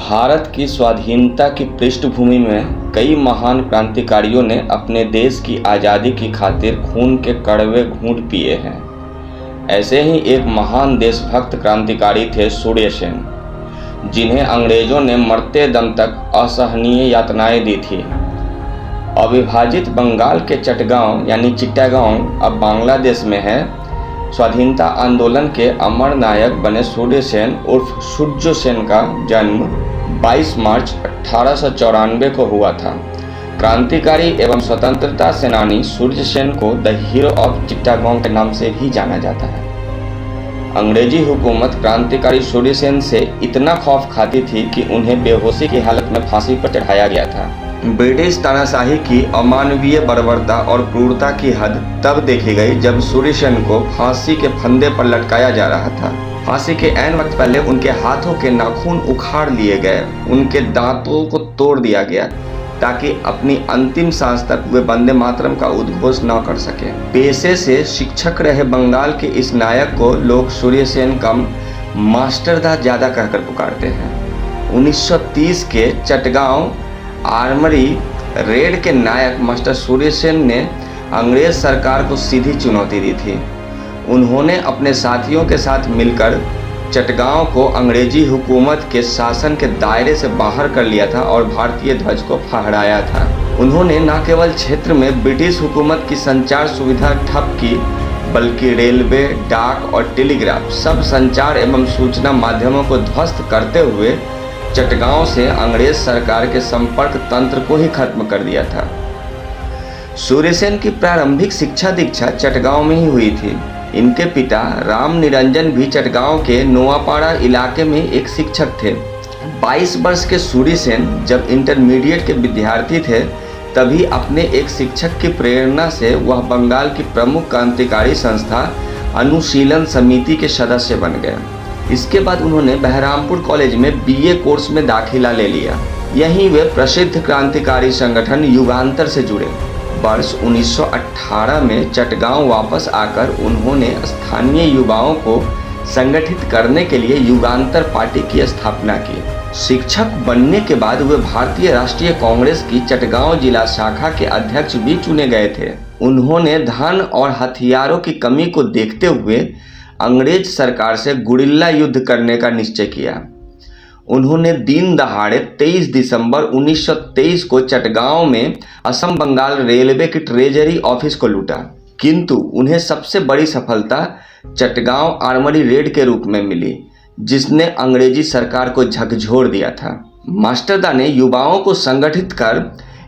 भारत की स्वाधीनता की पृष्ठभूमि में कई महान क्रांतिकारियों ने अपने देश की आज़ादी की खातिर खून के कड़वे घूंट पिए हैं। ऐसे ही एक महान देशभक्त क्रांतिकारी थे सूर्य सेन, जिन्हें अंग्रेजों ने मरते दम तक असहनीय यातनाएं दी थी। अविभाजित बंगाल के चटगांव यानी चिट्टागांव अब बांग्लादेश में है। स्वाधीनता आंदोलन के अमर नायक बने सूर्य सेन उर्फ सूर्य सेन का जन्म 22 मार्च 1894 को हुआ था। क्रांतिकारी एवं स्वतंत्रता सेनानी सूर्य सेन को द हीरो ऑफ चिट्टागांव के नाम से भी जाना जाता है। अंग्रेजी हुकूमत क्रांतिकारी सूर्य सेन से इतना खौफ खाती थी कि उन्हें बेहोशी की हालत में फांसी पर चढ़ाया गया था। ब्रिटिश तानाशाही की अमानवीय बर्बरता और क्रूरता की हद तब देखी गई जब सूर्य सेन को फांसी के फंदे पर लटकाया जा रहा था। फांसी के ऐन वक्त पहले उनके हाथों के नाखून उखाड़ लिए गए, उनके दांतों को तोड़ दिया गया ताकि अपनी अंतिम सांस तक वे वंदे मातरम का उद्घोष न कर सके। पेशे से शिक्षक रहे बंगाल के इस नायक को लोग सूर्य सेन कम मास्टरदा ज्यादा कहकर पुकारते हैं। 1930 के चटगांव आर्मरी रेड के नायक मास्टर सूर्य सेन ने अंग्रेज सरकार को सीधी चुनौती दी थी। उन्होंने अपने साथियों के साथ मिलकर चटगांव को अंग्रेजी हुकूमत के शासन के दायरे से बाहर कर लिया था और भारतीय ध्वज को फहराया था। उन्होंने न केवल क्षेत्र में ब्रिटिश हुकूमत की संचार सुविधा ठप की, बल्कि रेलवे, डाक और टेलीग्राफ सब संचार एवं सूचना माध्यमों को ध्वस्त करते हुए चटगांव से अंग्रेज सरकार के संपर्क तंत्र को ही खत्म कर दिया था। सूर्य सेन की प्रारंभिक शिक्षा दीक्षा चटगांव में ही हुई थी। इनके पिता राम निरंजन भी चटगांव के नोआपाड़ा इलाके में एक शिक्षक थे। 22 वर्ष के सूर्य सेन जब इंटरमीडिएट के विद्यार्थी थे तभी अपने एक शिक्षक की प्रेरणा से वह बंगाल की प्रमुख क्रांतिकारी संस्था अनुशीलन समिति के सदस्य बन गए। इसके बाद उन्होंने बहरामपुर कॉलेज में बीए कोर्स में दाखिला ले लिया। यहीं वे प्रसिद्ध क्रांतिकारी संगठन युगांतर से जुड़े। वर्ष 1918 में चटगांव वापस आकर उन्होंने स्थानीय युवाओं को संगठित करने के लिए युगांतर पार्टी की स्थापना की। शिक्षक बनने के बाद वे भारतीय राष्ट्रीय कांग्रेस की चटगांव जिला शाखा के अध्यक्ष भी चुने गए थे। उन्होंने धन और हथियारों की कमी को देखते हुए अंग्रेज सरकार से गुरिल्ला युद्ध करने का निश्चय किया। उन्होंने दिन दहाड़े 23 दिसंबर 1923 को चटगांव में असम बंगाल रेलवे की ट्रेजरी ऑफिस को लूटा, किंतु उन्हें सबसे बड़ी सफलता चटगांव आर्मरी रेड के रूप में मिली, जिसने अंग्रेजी सरकार को झकझोर दिया था। मास्टरदा ने युवाओं को संगठित कर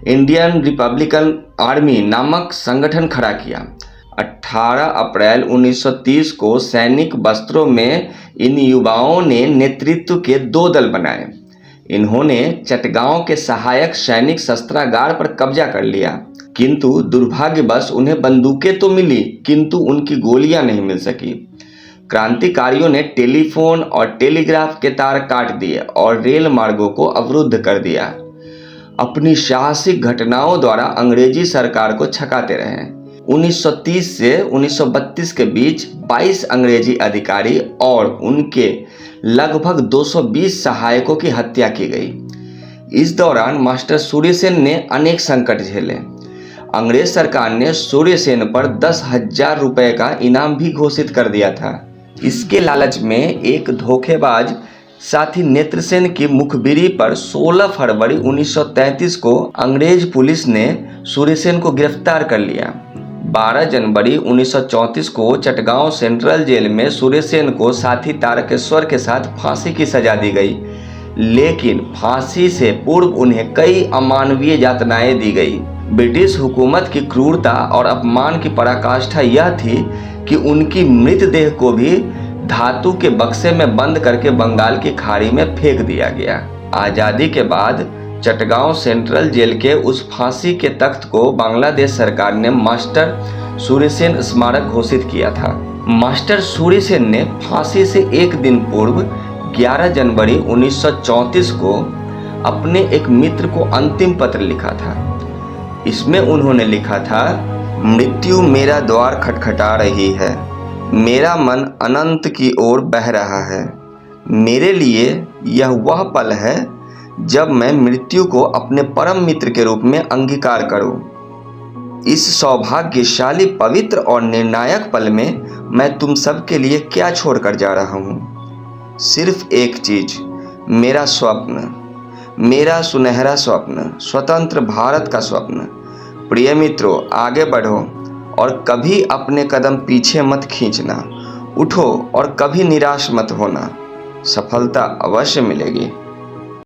इंडियन रिपब्लिकन आर्मी नामक संगठन खड़ा किया। 18 अप्रैल 1930 को सैनिक वस्त्रों में इन युवाओं ने नेतृत्व के 2 दल बनाए। इन्होंने चटगांव के सहायक सैनिक शस्त्रागार पर कब्जा कर लिया, किंतु दुर्भाग्यवश उन्हें बंदूकें तो मिली किंतु उनकी गोलियां नहीं मिल सकी। क्रांतिकारियों ने टेलीफोन और टेलीग्राफ के तार काट दिए और रेल मार्गों को अवरुद्ध कर दिया। अपनी साहसिक घटनाओं द्वारा अंग्रेजी सरकार को छकाते रहे। 1930 से 1932 के बीच 22 अंग्रेजी अधिकारी और उनके लगभग 220 सहायकों की हत्या की गई। इस दौरान मास्टर सूर्य सेन ने अनेक संकट झेले। अंग्रेज सरकार ने सूर्य सेन पर 10,000 रुपए का इनाम भी घोषित कर दिया था। इसके लालच में एक धोखेबाज साथी नेत्रसेन की मुखबिरी पर 16 फरवरी 1933 को अंग्रेज पुलिस ने सूर्य सेन को गिरफ्तार कर लिया। 12 जनवरी 1934 को चटगांव सेंट्रल जेल में सूर्य सेन को साथी तारकेश्वर के साथ फांसी की सजा दी गई, लेकिन फांसी से पूर्व उन्हें कई अमानवीय यातनाएं दी गई। ब्रिटिश हुकूमत की क्रूरता और अपमान की पराकाष्ठा यह थी कि उनकी मृतदेह को भी धातु के बक्से में बंद करके बंगाल की खाड़ी में फेंक दिया गया। आज़ादी के बाद चटगांव सेंट्रल जेल के उस फांसी के तख्त को बांग्लादेश सरकार ने मास्टर सूर्य सेन स्मारक घोषित किया था। मास्टर सूर्य सेन ने फांसी से एक दिन पूर्व 11 जनवरी 1934 को अपने एक मित्र को अंतिम पत्र लिखा था। इसमें उन्होंने लिखा था, मृत्यु मेरा द्वार खटखटा रही है, मेरा मन अनंत की ओर बह रहा है। मेरे लिए यह वह पल है जब मैं मृत्यु को अपने परम मित्र के रूप में अंगीकार करूं। इस सौभाग्यशाली, पवित्र और निर्णायक पल में मैं तुम सब के लिए क्या छोड़कर जा रहा हूं? सिर्फ एक चीज, मेरा स्वप्न, मेरा सुनहरा स्वप्न, स्वतंत्र भारत का स्वप्न। प्रिय मित्रों, आगे बढ़ो और कभी अपने कदम पीछे मत खींचना। उठो और कभी निराश मत होना। सफलता अवश्य मिलेगी।